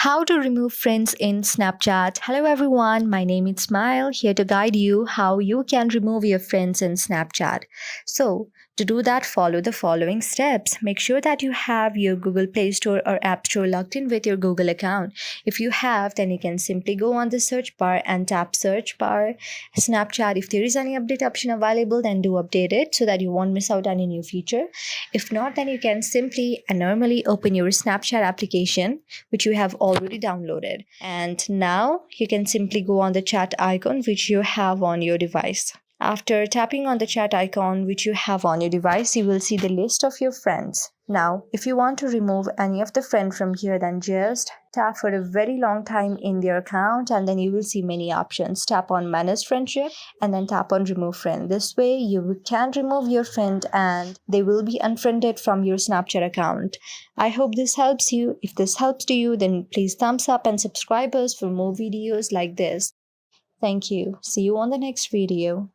How to remove friends in Snapchat. Hello everyone, my name is Smile here to guide you how you can remove your friends in Snapchat. So, to do that, follow the following steps. Make sure that you have your Google Play Store or App Store logged in with your Google account. If you have, then you can simply go on the search bar and tap search bar Snapchat. If there is any update option available, then do update it so that you won't miss out on any new feature. If not, then you can simply and normally open your Snapchat application which you have already downloaded. And now you can simply go on the chat icon which you have on your device. After tapping on the chat icon which you have on your device, you will see the list of your friends. Now, if you want to remove any of the friend from here, then just tap for a very long time in their account and then you will see many options. Tap on manage friendship and then tap on remove friend. This way you can remove your friend and they will be unfriended from your Snapchat account. I hope this helps you. If this helps to you, then please thumbs up and subscribe us for more videos like this. Thank you. See you on the next video.